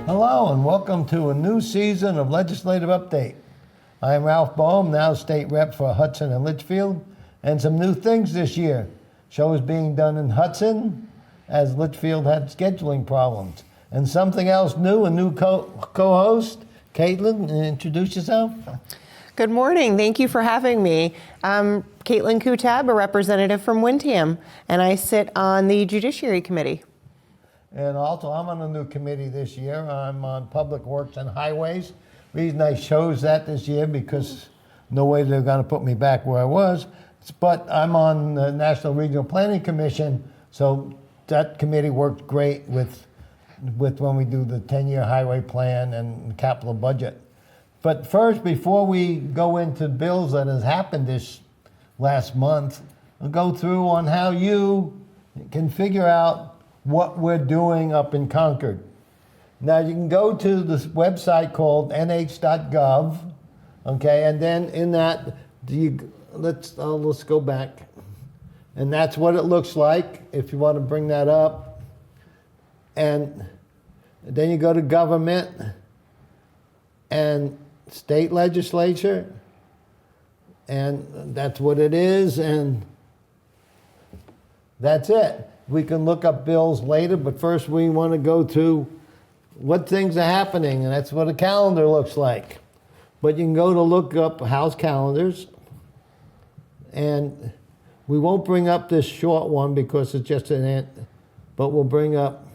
Hello and welcome to a new season of Legislative Update. I am Ralph Boehm, now State Rep for Hudson and Litchfield, and some new things this year. Show is being done in Hudson as Litchfield had scheduling problems. And something else new, a new co-host. Katelyn, introduce yourself. Good morning. Thank you for having me. I'm Katelyn Kuttab, a representative from Windham, and I sit on the Judiciary Committee. And also, I'm on a new committee this year. I'm on Public Works and Highways. Reason I chose that this year because no way they're going to put me back where I was. But I'm on the National Regional Planning Commission, so that committee worked great with when we do the 10-year highway plan and capital budget. But first, before we go into bills that has happened this last month, we'll go through on how you can figure out what we're doing up in Concord. Now you can go to this website called nh.gov, okay, and then in that, let's go back. And that's what it looks like if you want to bring that up. And then you go to government and state legislature, and that's what it is, and that's it. We can look up bills later, but first we want to go to what things are happening, and that's what a calendar looks like. But you can go to look up House calendars, and we won't bring up this short one because it's just an ant, but we'll bring up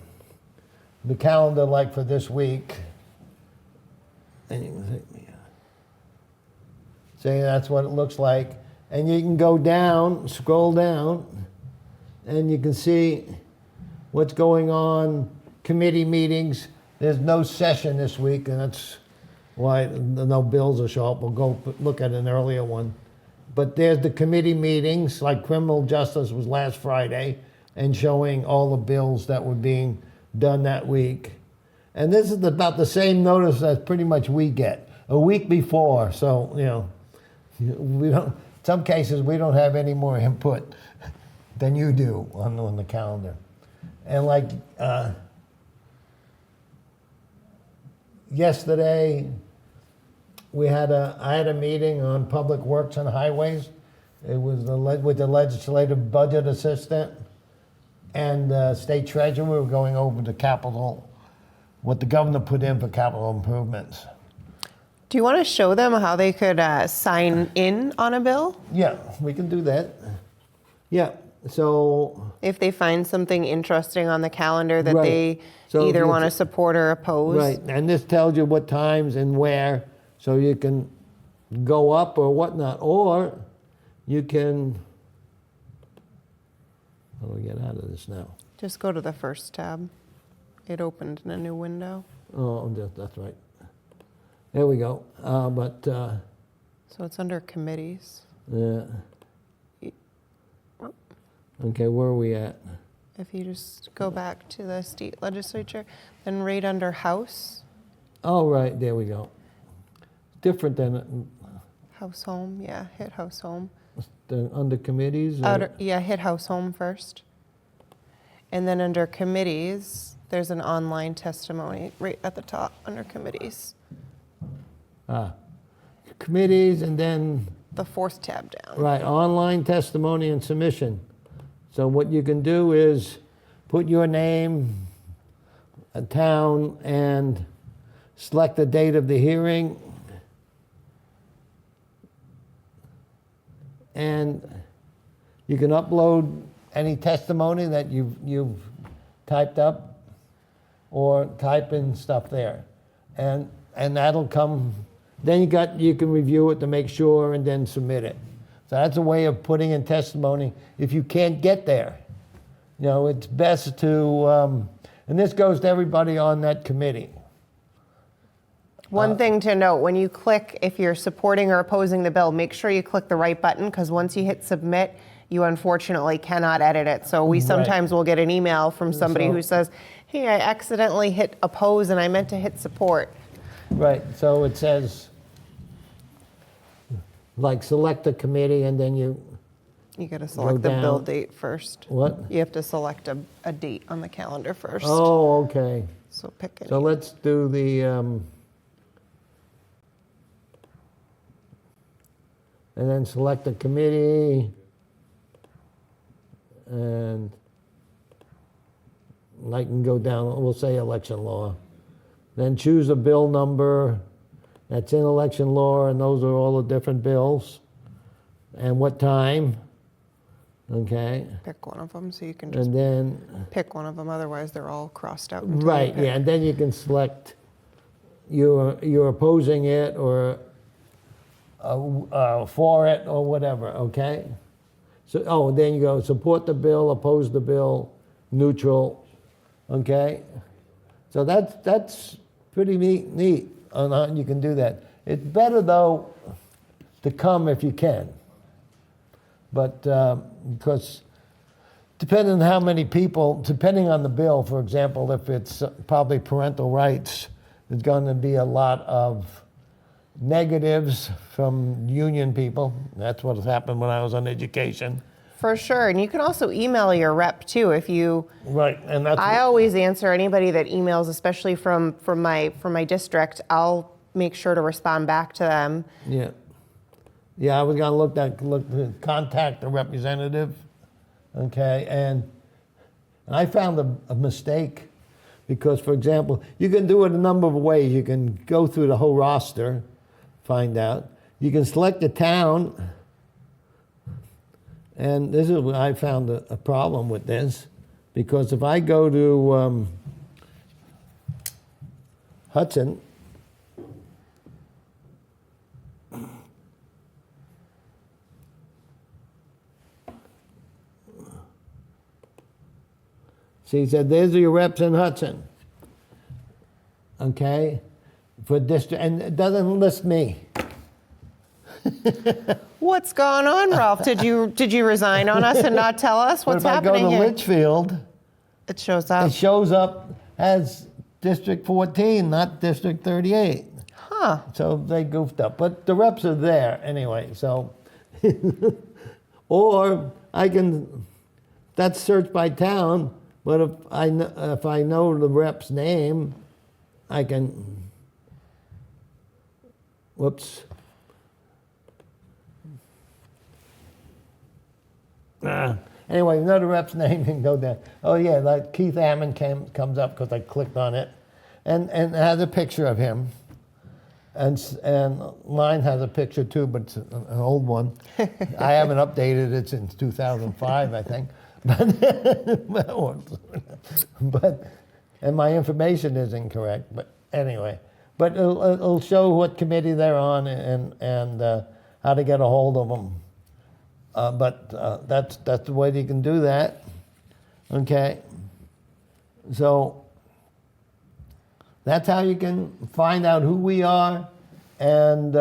the calendar like for this week. And you can say that's what it looks like. And you can go down, scroll down, and you can see what's going on, committee meetings. There's no session this week, and that's why no bills will show up. We'll go look at an earlier one. But there's the committee meetings, like criminal justice was last Friday, and showing all the bills that were being done that week. And this is about the same notice that pretty much we get a week before. So, we don't, in some cases, we don't have any more input than you do on the calendar. And like yesterday, I had a meeting on Public Works and Highways. It was with the legislative budget assistant and state treasurer. We were going over the capital, what the governor put in for capital improvements. Do you want to show them how they could sign in on a bill? Yeah, we can do that. Yeah. So if they find something interesting on the calendar that they either want to support or oppose. Right, and this tells you what times and where, so you can go up or whatnot, or you can, how do we get out of this now? Just go to the first tab. It opened in a new window. Oh, that's right. There we go. So it's under committees. Yeah. Okay, where are we at? If you just go back to the state legislature, then right under House. Oh, right, there we go. Different than House Home, yeah, hit House Home. Under committees? Yeah, hit House Home first. And then under committees, there's an online testimony right at the top under committees. Committees and then? The fourth tab down. Right, online testimony and submission. So what you can do is put your name, a town, and select the date of the hearing. And you can upload any testimony that you've typed up or type in stuff there. And that'll come, then you can review it to make sure and then submit it. So that's a way of putting in testimony if you can't get there. It's best to, and this goes to everybody on that committee. One thing to note, when you click, if you're supporting or opposing the bill, make sure you click the right button, because once you hit submit, you unfortunately cannot edit it. So we sometimes will get an email from somebody who says, hey, I accidentally hit oppose and I meant to hit support. Right, so it says, like select a committee and then you You got to select the bill date first. What? You have to select a date on the calendar first. Oh, okay. So pick it. So let's do the, and then select a committee, and I can go down, we'll say election law. Then choose a bill number that's in election law, and those are all the different bills. And what time, okay? Pick one of them so you can just And then, pick one of them. Otherwise, they're all crossed out. Until you right, pick. yeah, and then you can select you're opposing it or for it or whatever, okay? So, oh, then you go support the bill, oppose the bill, neutral, okay? So that's pretty neat on how you can do that. It's better, though, to come if you can. But because depending on how many people, depending on the bill, for example, if it's probably parental rights, there's going to be a lot of negatives from union people. That's what has happened when I was on education. For sure. And you can also email your rep too if you. Right, and that's. I always answer anybody that emails, especially from my district. I'll make sure to respond back to them. Yeah. Yeah, I was going to look to contact the representative, okay, and I found a mistake because, for example, you can do it a number of ways. You can go through the whole roster, find out. You can select a town, and this is where I found a problem with this, because if I go to Hudson, so he said, "There's your reps in Hudson." Okay, for district, and it doesn't list me. What's going on, Ralph? Did you resign on us and not tell us what's happening But if I go to here? Litchfield, It shows up. it shows up as District 14, not District 38. Huh. So they goofed up, but the reps are there anyway. So, or I can, that's search by town. But if I know the rep's name, I can. Whoops. Anyway, you know the rep's name, you can go there. Oh yeah, like Keith Ammon comes up because I clicked on it, and it has a picture of him. And mine has a picture too, but it's an old one. I haven't updated it since 2005, I think. But and my information is incorrect. But anyway, but it'll show what committee they're on and how to get a hold of them. But that's the way you can do that. Okay. So that's how you can find out who we are and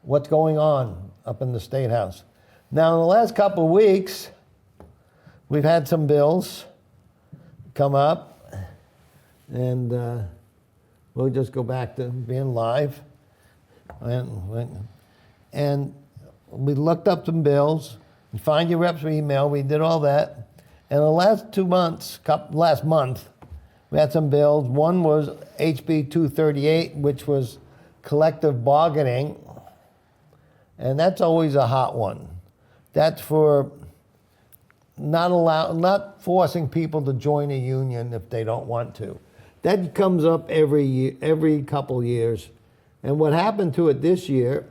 what's going on up in the State House. Now, in the last couple of weeks, we've had some bills come up, and we'll just go back to being live. And we looked up some bills, you find your rep's email, we did all that. And the last 2 months, last month, we had some bills. One was HB 238, which was collective bargaining, and that's always a hot one. That's for not forcing people to join a union if they don't want to. That comes up every couple years. And what happened to it this year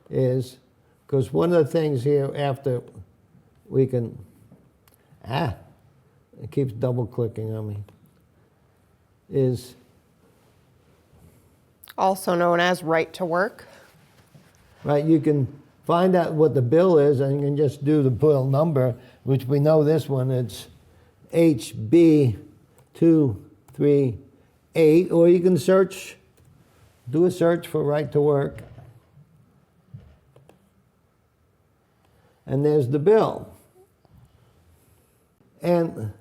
is, because one of the things here after we can, it keeps double clicking on me, is Also known as right to work. right, you can find out what the bill is, and you can just do the bill number, which we know this one, it's HB 238, or you can do a search for right to work. And there's the bill. And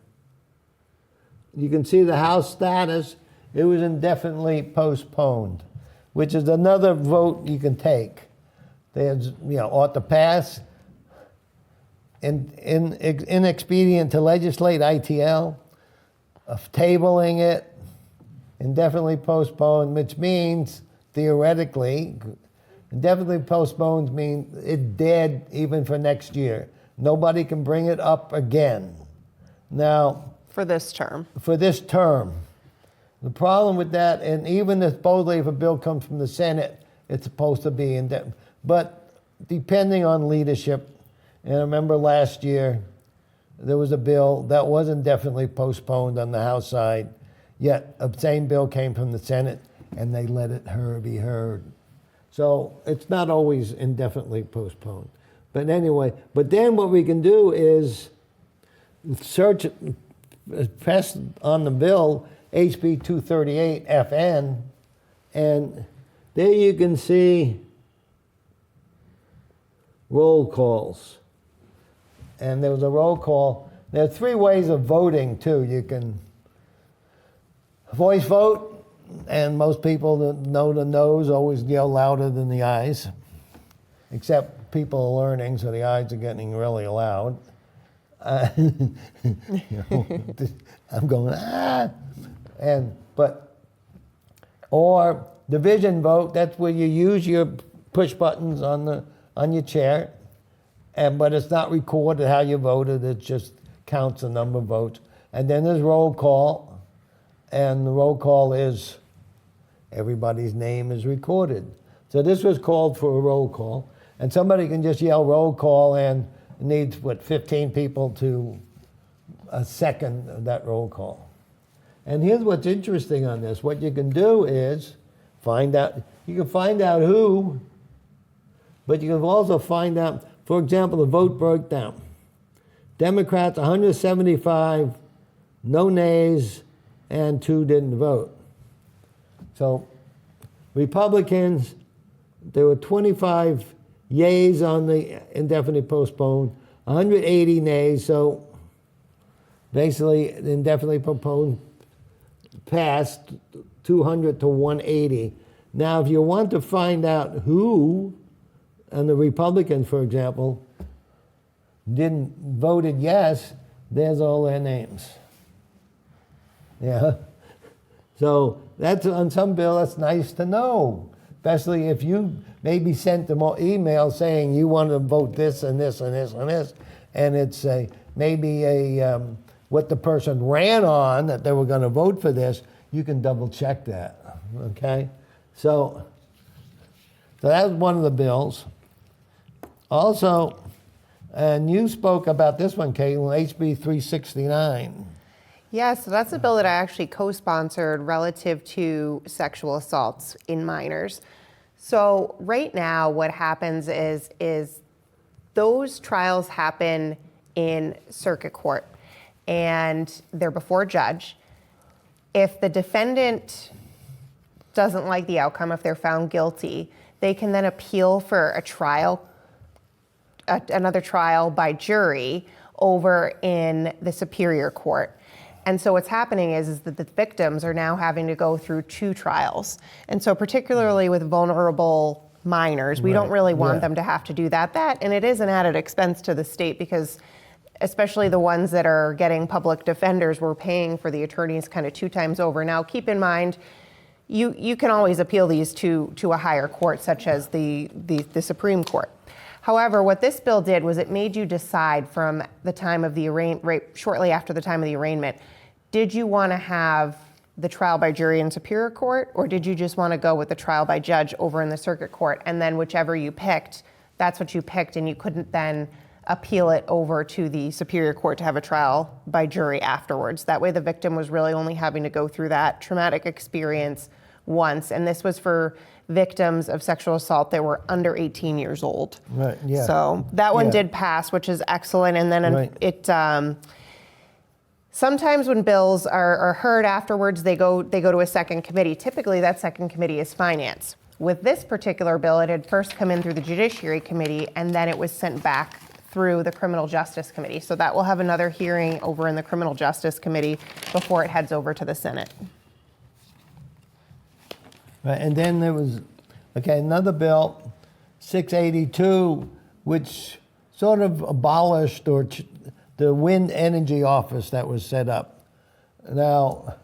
you can see the House status, it was indefinitely postponed, which is another vote you can take ought to pass. Inexpedient to legislate ITL, of tabling it, indefinitely postponed, which means theoretically, indefinitely postponed means it's dead even for next year. Nobody can bring it up again. Now, For this term. for this term, the problem with that, and even if supposedly if a bill comes from the Senate, it's supposed to be but depending on leadership, and I remember last year, there was a bill that was indefinitely postponed on the House side, yet a same bill came from the Senate, and they let it be heard. So it's not always indefinitely postponed. But anyway, but then what we can do is press on the bill, HB 238 FN, and there you can see roll calls. And there was a roll call. There are 3 ways of voting, too. You can voice vote, and most people that know the no's always yell louder than the ayes, except people are learning, so the ayes are getting really loud. I'm going, or division vote, that's where you use your push buttons on your chair. But it's not recorded how you voted, it just counts the number of votes. And then there's roll call, and the roll call is everybody's name is recorded. So this was called for a roll call, and somebody can just yell roll call and needs, 15 people to second that roll call. And here's what's interesting on this. What you can do is you can find out who, but you can also find out, for example, the vote breakdown. Democrats, 175, no nays, and 2 didn't vote. So Republicans, there were 25 yays on the indefinitely postponed, 180 nays, so basically indefinitely postponed passed 200 to 180. Now, if you want to find out who, and the Republicans, for example, voted yes, there's all their names. Yeah. So that's on some bill, that's nice to know. Especially if you maybe sent them an email saying you want to vote this and this and this and this, and it's what the person ran on, that they were going to vote for this, you can double check that, okay? So that was one of the bills. Also, and you spoke about this one, Katelyn, HB 369. Yeah, so that's a bill that I actually co-sponsored relative to sexual assaults in minors. So right now what happens is those trials happen in circuit court and they're before a judge. If the defendant doesn't like the outcome, if they're found guilty, they can then appeal for a trial, another trial by jury over in the Superior Court. And so what's happening is that the victims are now having to go through 2 trials. And so particularly with vulnerable minors, we don't really want them to have to do that. And it is an added expense to the state because especially the ones that are getting public defenders, we're paying for the attorneys kind of 2 times over. Now, keep in mind, you can always appeal these to a higher court, such as the Supreme Court. However, what this bill did was it made you decide from the time of the shortly after the time of the arraignment, did you want to have the trial by jury in Superior Court, or did you just want to go with the trial by judge over in the Circuit Court? And then whichever you picked, that's what you picked, and you couldn't then appeal it over to the Superior Court to have a trial by jury afterwards. That way the victim was really only having to go through that traumatic experience once, and this was for victims of sexual assault that were under 18 years old. Right, yeah. So that one did pass, which is excellent. And then it sometimes when bills are heard afterwards, they go to a second committee. Typically, that second committee is finance. With this particular bill, it had first come in through the Judiciary Committee, and then it was sent back through the Criminal Justice Committee. So that will have another hearing over in the Criminal Justice Committee before it heads over to the Senate. Right, and then there was, another bill 682, which sort of abolished the wind energy office that was set up. Now,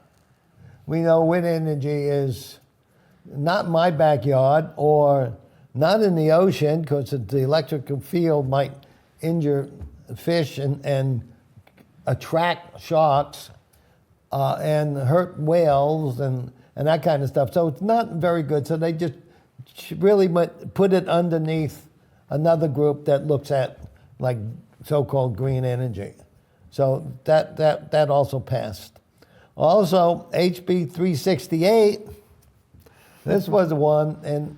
we know wind energy is not in my backyard or not in the ocean because the electrical field might injure fish and attract sharks and hurt whales and that kind of stuff. So it's not very good. So they just really put it underneath another group that looks at like so-called green energy. So that also passed. Also, HB 368, this was the one, and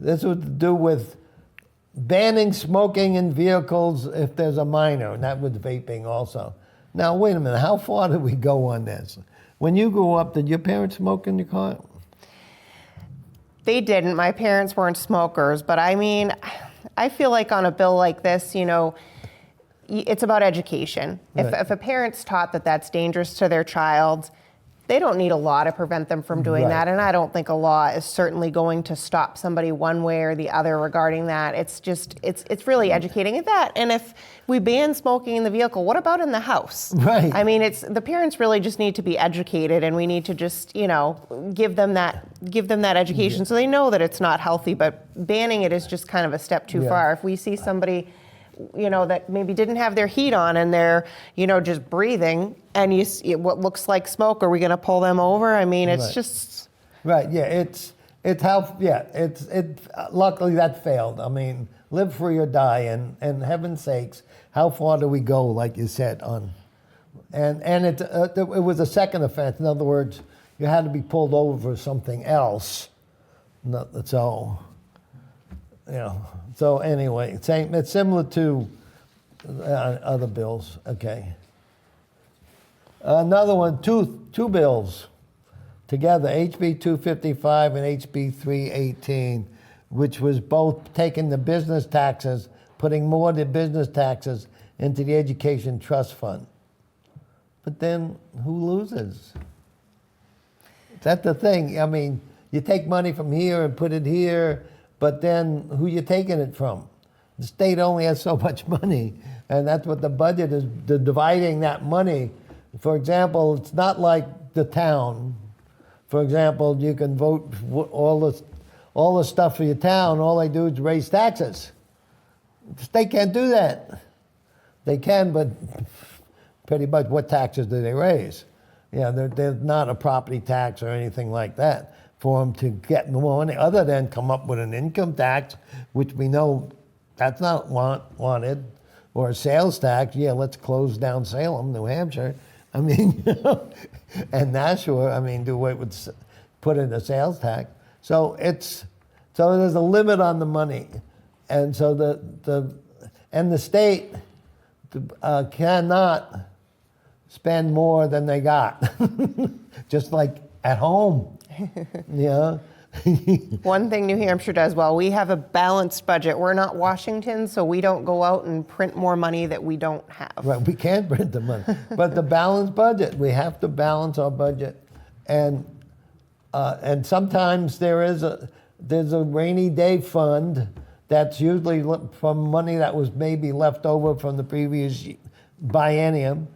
this was to do with banning smoking in vehicles if there's a minor, and that was vaping also. Now, wait a minute, how far did we go on this? When you grew up, did your parents smoke in your car? They didn't. My parents weren't smokers, but I mean, I feel like on a bill like this, it's about education. Right. If a parent's taught that that's dangerous to their child, they don't need a law to prevent them from doing Right. that. And I don't think a law is certainly going to stop somebody one way or the other regarding that. It's just, it's really educating at that. And if we ban smoking in the vehicle, what about in the house? Right. I mean, the parents really just need to be educated, and we need to just, give them that education so they know that it's not healthy. But banning it is just kind of a step too Yeah. far. If we see somebody that maybe didn't have their heat on and they're, just breathing, and you see what looks like smoke, are we going to pull them over? I mean, it's Right. just... Right, yeah, it's luckily that failed. I mean, live free or die, and heaven's sakes, how far do we go, like you said, on... And it was a second offense. In other words, you had to be pulled over for something else. So anyway, it's similar to other bills. Okay. Another one, two bills together, HB 255 and HB 318, which was both taking the business taxes, putting more of the business taxes into the education trust fund. But then who loses? That's the thing. I mean, you take money from here and put it here, but then who you taking it from? The state only has so much money, and that's what the budget is, dividing that money. For example, it's not like the town. For example, you can vote all the stuff for your town. All they do is raise taxes. The state can't do that. They can, but pretty much what taxes do they raise? There's not a property tax or anything like that for them to get more money, other than come up with an income tax, which we know that's not wanted, or a sales tax. Yeah, let's close down Salem, New Hampshire. I mean, and Nashua. I mean, put in a sales tax. So there's a limit on the money, and so the state cannot spend more than they got, just like at home. Yeah. One thing New Hampshire does well, we have a balanced budget. We're not Washington, so we don't go out and print more money that we don't have. Right, we can't print the money. But the balanced budget, we have to balance our budget. And sometimes there's a rainy day fund that's usually from money that was maybe left over from the previous biennium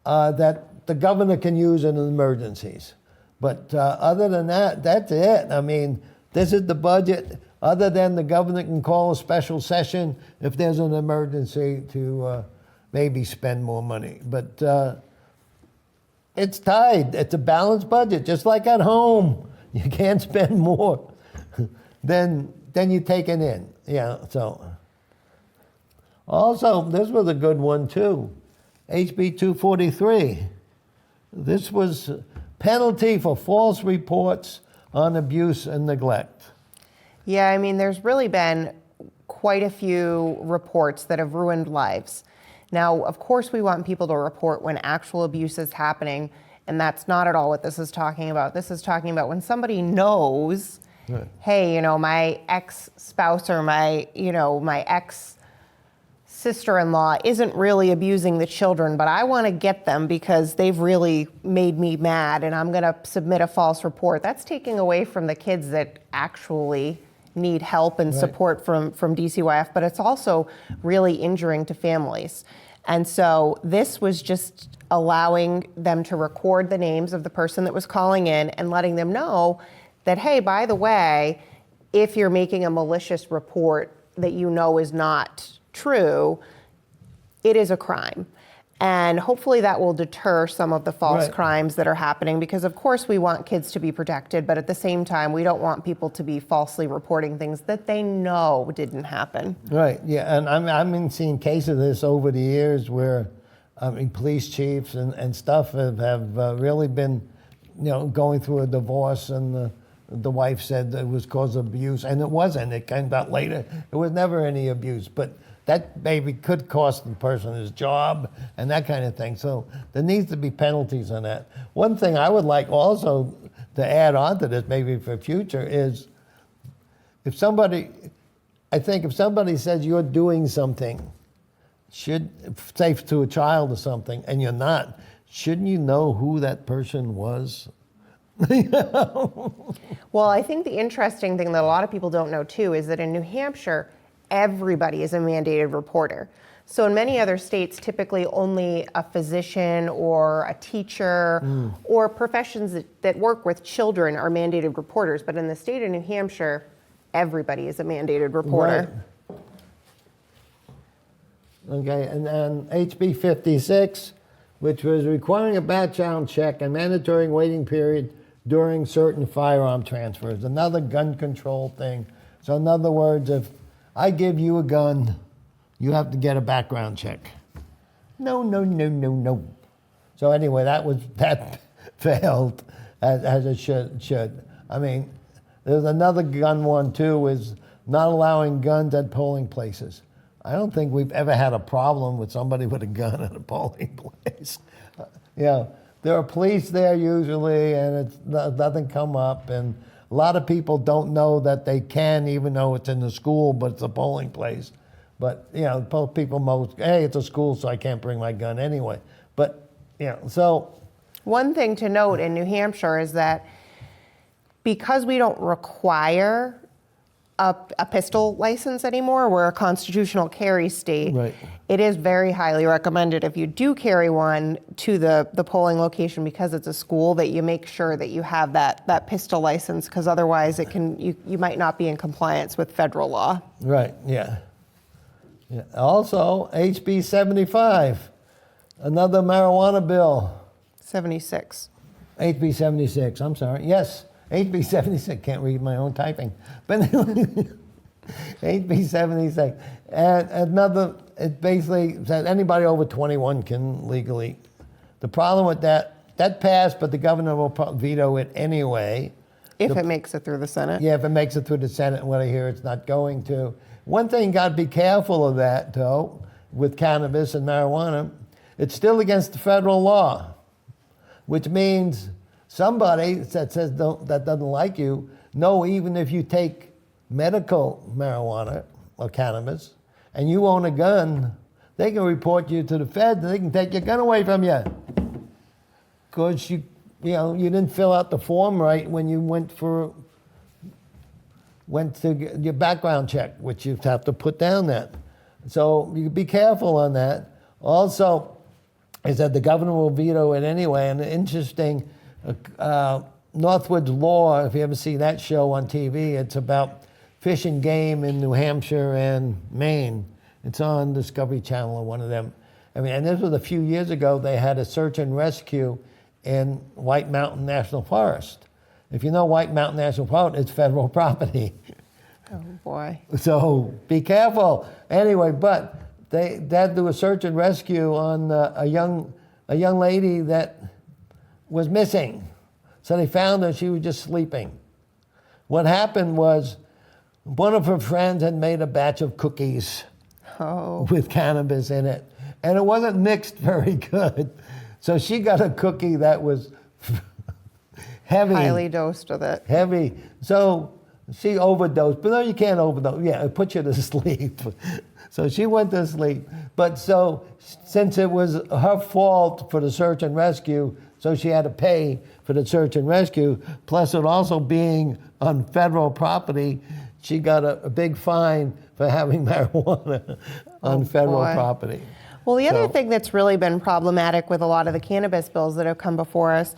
that the governor can use in emergencies. But other than that, that's it. I mean, this is the budget. Other than the governor can call a special session if there's an emergency to maybe spend more money. But it's tied. It's a balanced budget, just like at home. You can't spend more than you take it in. Yeah. So also, this was a good one too. HB 243. This was penalty for false reports on abuse and neglect. Yeah, I mean, there's really been quite a few reports that have ruined lives. Now, of course, we want people to report when actual abuse is happening, and that's not at all what this is talking about. This is talking about when somebody knows, right, hey, my ex-spouse or my ex-sister-in-law isn't really abusing the children, but I want to get them because they've really made me mad, and I'm going to submit a false report. That's taking away from the kids that actually need help and Right. support from DCYF, but it's also really injuring to families. And so this was just allowing them to record the names of the person that was calling in and letting them know that, hey, by the way, if you're making a malicious report that you know is not true, it is a crime. And hopefully that will deter some of the false Right. crimes that are happening, because of course we want kids to be protected, but at the same time we don't want people to be falsely reporting things that they know didn't happen. Right, yeah, and I've been seeing cases of this over the years where, police chiefs and stuff have really been, going through a divorce, and the wife said it was cause of abuse, and it wasn't. It came out later. It was never any abuse, but that maybe could cost the person his job and that kind of thing. So there needs to be penalties on that. One thing I would like also to add on to this, maybe for future, is if somebody says you're doing something, say to a child or something, and you're not, shouldn't you know who that person was? Well, I think the interesting thing that a lot of people don't know too is that in New Hampshire, everybody is a mandated reporter. So in many other states, typically only a physician or a teacher or professions that work with children are mandated reporters. But in the state of New Hampshire, everybody is a mandated reporter. Right. Okay, and then HB 56, which was requiring a background check and mandatory waiting period during certain firearm transfers. Another gun control thing. So in other words, if I give you a gun, you have to get a background check. No. So anyway, that failed as it should. I mean, there's another gun one too, is not allowing guns at polling places. I don't think we've ever had a problem with somebody with a gun at a polling place. There are police there usually, and it doesn't come up. And a lot of people don't know that they can, even though it's in the school, but it's a polling place. But people hey, it's a school, so I can't bring my gun anyway. But so One thing to note in New Hampshire is that because we don't require a pistol license anymore, we're a constitutional carry state. Right. It is very highly recommended if you do carry one to the polling location because it's a school, that you make sure that you have that pistol license, because otherwise you might not be in compliance with federal law. Right, yeah. Also, HB 75, another marijuana bill. 76. HB 76, I'm sorry. Yes, HB 76, can't read my own typing. But HB 76. And another, it basically says anybody over 21 can legally. The problem with that passed, but the governor will veto it anyway. If it makes it through the Senate. Yeah, if it makes it through the Senate, what I hear it's not going to. One thing, got to be careful of that, though, with cannabis and marijuana. It's still against the federal law, which means somebody that says that doesn't like you, no, even if you take medical marijuana or cannabis and you own a gun, they can report you to the Fed and they can take your gun away from you. Because you didn't fill out the form right when you went to get your background check, which you have to put down that. So you be careful on that. Also, is that the governor will veto it anyway. And interesting, Northwoods Law, if you ever see that show on TV, it's about fish and game in New Hampshire and Maine. It's on Discovery Channel or one of them. I mean, and this was a few years ago. They had a search and rescue in White Mountain National Forest. If you know White Mountain National Forest, it's federal property. Oh, boy. So be careful. Anyway, but they had to do a search and rescue on a young lady that was missing. So they found her, she was just sleeping. What happened was one of her friends had made a batch of cookies with cannabis in it. And it wasn't mixed very good. So she got a cookie that was heavy. Highly dosed with it. Heavy. So she overdosed. But no, you can't overdose. Yeah, it puts you to sleep. So she went to sleep. But so since it was her fault for the search and rescue, so she had to pay for the search and rescue, plus it also being on federal property, she got a big fine for having marijuana on federal boy. property. Well, the other So- thing that's really been problematic with a lot of the cannabis bills that have come before us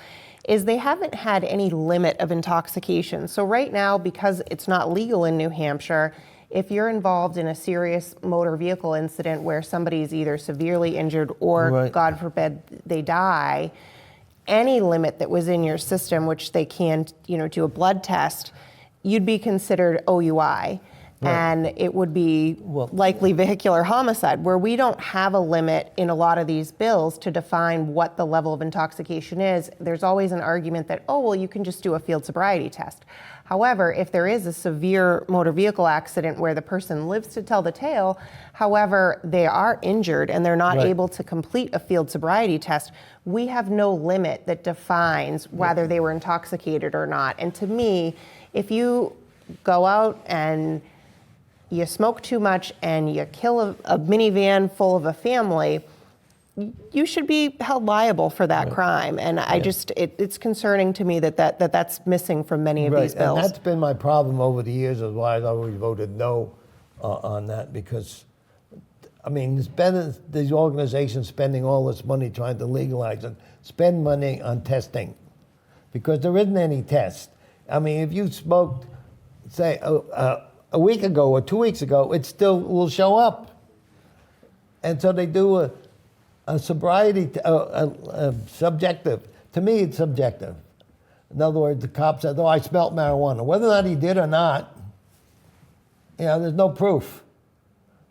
is they haven't had any limit of intoxication. So right now, because it's not legal in New Hampshire, if you're involved in a serious motor vehicle incident where somebody's either severely injured or, Right. God forbid, they die, any limit that was in your system, which they can, do a blood test, you'd be considered OUI. Right. And it would be likely vehicular homicide, where we don't have a limit in a lot of these bills to define what the level of intoxication is. There's always an argument that, oh, well, you can just do a field sobriety test. However, if there is a severe motor vehicle accident where the person lives to tell the tale, however, they are injured and they're not Right. able to complete a field sobriety test, we have no limit that defines whether they were intoxicated or not. And to me, if you go out and you smoke too much and you kill a minivan full of a family, you should be held liable for that crime. And I just, it's concerning to me that's missing from many of these bills. And that's been my problem over the years, is why I've always voted no on that, because, I mean, these organizations spending all this money trying to legalize it, spend money on testing, because there isn't any test. I mean, if you smoked, say, a week ago or 2 weeks ago, it still will show up. And so they do a sobriety, subjective. To me, it's subjective. In other words, the cop says, oh, I smelt marijuana. Whether or not he did or not, there's no proof.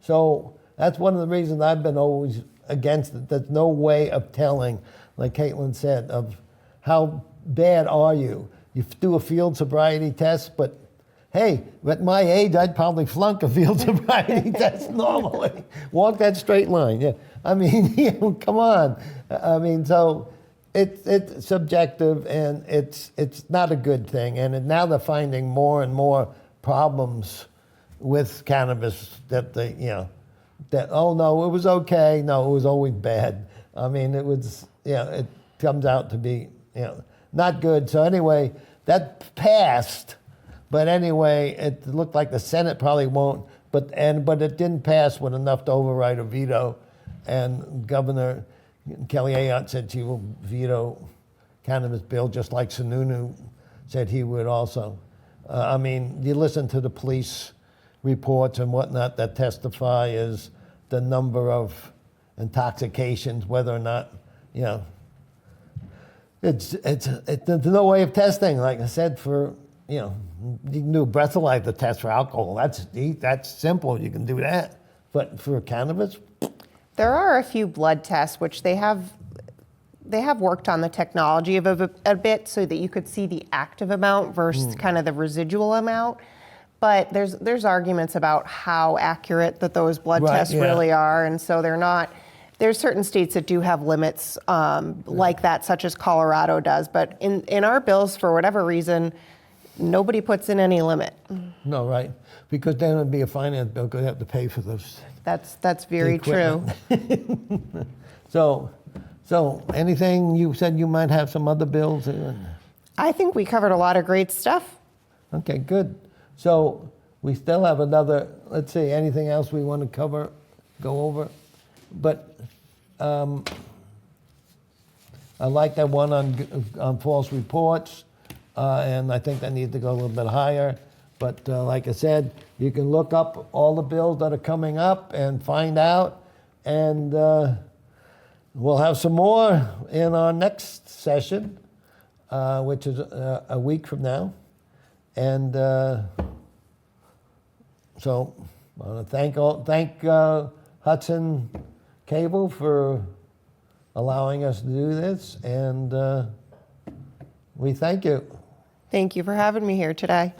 So that's one of the reasons I've been always against it. There's no way of telling, like Katelyn said, of how bad are you. You do a field sobriety test, but hey, at my age, I'd probably flunk a field sobriety test normally. Walk that straight line. Yeah, I mean, come on. I mean, so it's subjective, and it's not a good thing. And now they're finding more and more problems with cannabis that that, oh no, it was okay. No, it was always bad. I mean, it was, it comes out to be, not good. So anyway, that passed. But anyway, it looked like the Senate probably won't, but it didn't pass with enough to override a veto. And Governor Kelly Ayotte said she will veto cannabis bill, just like Sununu said he would also. I mean, you listen to the police reports and whatnot that testify is the number of intoxications, whether or not, there's no way of testing, like I said, for, you can do a breathalyzer test for alcohol. That's simple. You can do that. But for cannabis, There are a few blood tests which they have worked on the technology of a bit so that you could see the active amount versus kind of the residual amount. But there's arguments about how accurate that those blood tests really are, and so they're not. There's certain states that do have limits like that, such as Colorado does. But in our bills, for whatever reason, nobody puts in any limit. no, right? Because then it'd be a finance bill because they have to pay for those. That's very true. So anything, you said you might have some other bills? I think we covered a lot of great stuff. Okay, good. So we still have another, let's see, anything else we want to go over? But I like that one on false reports, and I think that needs to go a little bit higher. But like I said, you can look up all the bills that are coming up and find out, and we'll have some more in our next session, which is a week from now. And so I want to thank Hudson Cable for allowing us to do this, and we thank you. Thank you for having me here today.